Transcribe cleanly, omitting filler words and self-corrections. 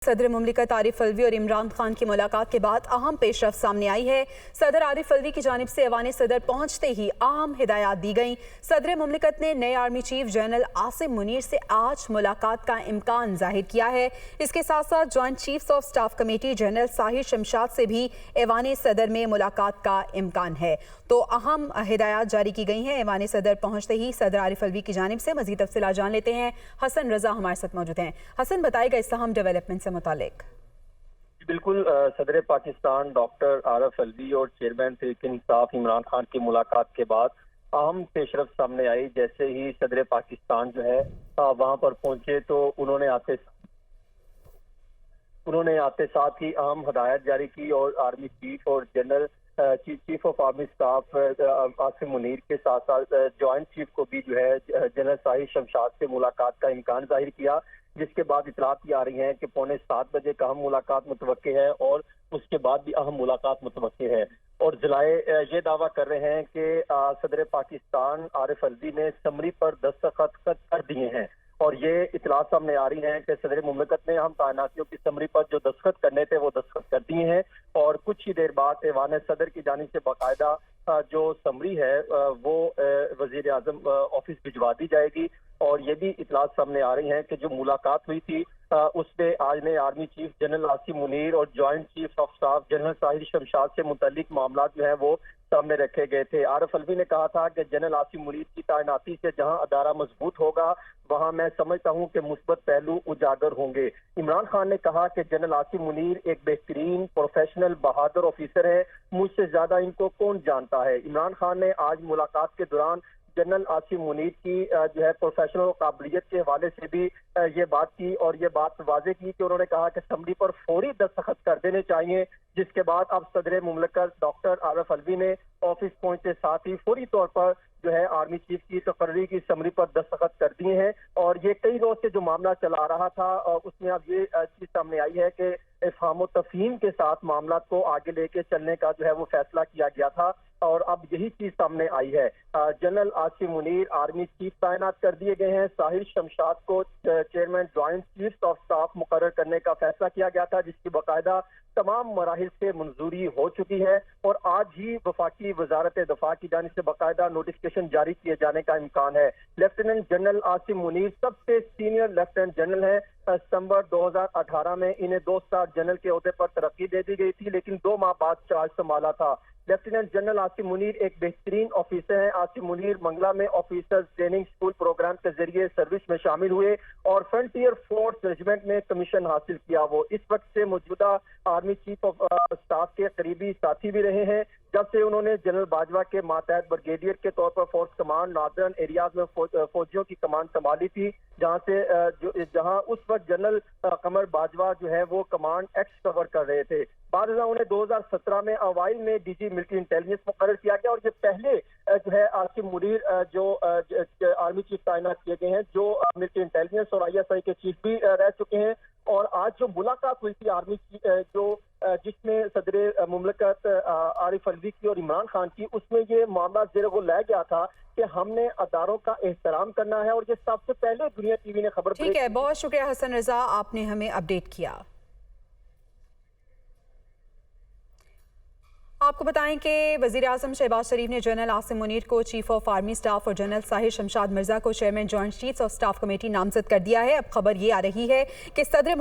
सदर मुमलिकत आरिफ अलवी और इमरान खान की मुलाकात के बाद अहम पेशरफ सामने आई है। सदर आरिफ अलवी की जानिब से ऐवान सदर पहुंचते ही अहम हिदायत दी गईं। सदर मुमलिकत ने नए army chief general Asim Munir से आज मुलाकात का इम्कान जाहिर किया है। इसके साथ साथ joint chiefs of staff committee general Sahir Shamshad से भी ऐवान सदर में मुलाकात का इम्कान है। तो अहम हिदायत जारी की गई हैं। ऐवान सदर पहुंचते ही सदर आरिफ अलवी की जानिब से मजीद तफसीलात जान लेते हैं। हसन रजा हमारे साथ मौजूद हैं। हसन, बताएगा इस अहम डेवलपमेंट से मुतालिक। बिल्कुल, सदर पाकिस्तान डॉक्टर आरिफ अलवी और चेयरमैन तहरीक इंसाफ इमरान खान की मुलाकात के बाद अहम पेशरफ सामने आई। जैसे ही सदर पाकिस्तान जो है वहां पर पहुंचे तो उन्होंने आते साथ ही अहम हदायत जारी की और आर्मी चीफ और general chief of army staff Asim Munir के साथ साथ जॉइंट चीफ को भी जो है जनरल साहिर शमशाद से मुलाकात का इम्कान जाहिर किया, जिसके बाद इतलात आ रही हैं कि 6:45 बजे का अहम मुलाकात मुतवक्के है और उसके बाद भी अहम मुलाकात मुतवक्के है। और ज़राए ये दावा कर रहे हैं कि सदर पाकिस्तान आरिफ अलवी ने समरी पर दस्तखत कर दिए हैं और ये इतलात सामने आ रही हैं कि सदर मुमलिकत ने अहम तैनातियों की समरी पर जो दस्तखत करने थे वो दस्तखत कर दिए हैं और कुछ ही देर बाद ऐवान सदर की जानिब से बाकायदा जो समरी है वो वजीर आजम ऑफिस भिजवा दी जाएगी। और ये भी इतलात सामने आ रही हैं कि जो मुलाकात हुई थी उसमें आज ने army chief general Asim Munir और joint chief of staff general Sahir Shamshad से मुतल्लिक मामला जो है वो सामने रखे गए थे। आरिफ अलवी ने कहा था कि जनरल आसिम मुनीर की तैनाती से जहां अदारा मजबूत होगा वहां मैं समझता हूं कि मुस्बत पहलू उजागर होंगे। इमरान खान ने कहा कि जनरल आसिम मुनीर एक बेहतरीन प्रोफेशनल बहादुर ऑफिसर है, मुझसे ज्यादा इनको कौन जानता है। इमरान खान ने आज मुलाकात के दौरान जनरल आसिम मुनीर की जो है प्रोफेशनल काबिलियत के हवाले से भी ये बात की और ये बात वाजे की कि उन्होंने कहा कि समरी पर फौरी दस्तखत कर देने चाहिए, जिसके बाद अब सदर मुमलिकत डॉक्टर आरिफ अलवी ने ऑफिस पहुंचते साथ ही फौरी तौर पर जो है आर्मी चीफ की तकर्री की समरी पर दस्तखत कर दिए हैं। और ये कई रोज से जो मामला चला रहा था उसमें अब ये चीज सामने आई है कि इफ़हाम व तफ़हीम के साथ मामला को आगे लेके चलने का जो है वो फैसला किया गया था और अब यही चीज सामने आई है। General Asim Munir army chief तैनात कर दिए गए हैं। साहिर शमशाद को chairman joint chief of staff मुकर्रर करने का फैसला किया गया था, जिसकी बाकायदा तमाम मराहिल से मंजूरी हो चुकी है और आज ही वफाकी वजारत दफा की जानिब से बाकायदा नोटिफिकेशन जारी किए जाने का इम्कान है। लेफ्टिनेंट जनरल आसिम मुनीर सबसे सीनियर लेफ्टिनेंट जनरल है। सितंबर 2018 में इन्हें 2 स्टार जनरल के ओहदे पर तरक्की दे दी गई थी, लेकिन 2 माह बाद चार्ज संभाला था। लेफ्टिनेंट जनरल आसिम मुनीर एक बेहतरीन ऑफिसर हैं। आसिम मुनीर मंगला में ऑफिसर्स ट्रेनिंग स्कूल प्रोग्राम के जरिए सर्विस में शामिल हुए और फ्रंटियर फोर्स रेजिमेंट में कमीशन हासिल किया। वो इस वक्त से मौजूदा आर्मी चीफ ऑफ स्टाफ के करीबी साथी भी रहे हैं, जब से उन्होंने जनरल बाजवा के मातहत ब्रिगेडियर के तौर पर फोर्स कमांड नॉर्दर्न एरियाज में फौजियों की कमान संभाली थी, जहां उस वक्त जनरल कमर बाजवा जो है वो कमांड एक्स कवर कर रहे थे। बाद में उन्हें 2017 में अवाइल में डीजी मिलिट्री इंटेलिजेंस मुकर्रर किया गया और ये पहले जो है आसिम मुनीर जो आर्मी चीफ तैनात किए गए हैं, जो मिलिट्री इंटेलिजेंस और ISI के चीफ भी रह चुके हैं। और आज जो मुलाकात हुई थी आर्मी जिसमें सदर मुमलिकत आरिफ अलवी की और इमरान खान की, उसमें ये मामला ज़ेर गौर लाया गया था कि हमने अदारों का एहतराम करना है और ये सबसे पहले दुनिया टीवी ने खबर। ठीक है, बहुत शुक्रिया हसन रजा, आपने हमें अपडेट किया। आपको बताएं कि वज़ीर आज़म शहबाज शरीफ ने जनरल आसिम मुनीर को चीफ ऑफ आर्मी स्टाफ और जनरल साहिर शमशाद मिर्जा को chairman joint chiefs of staff committee नामजद कर दिया है। अब खबर ये आ रही है कि सदर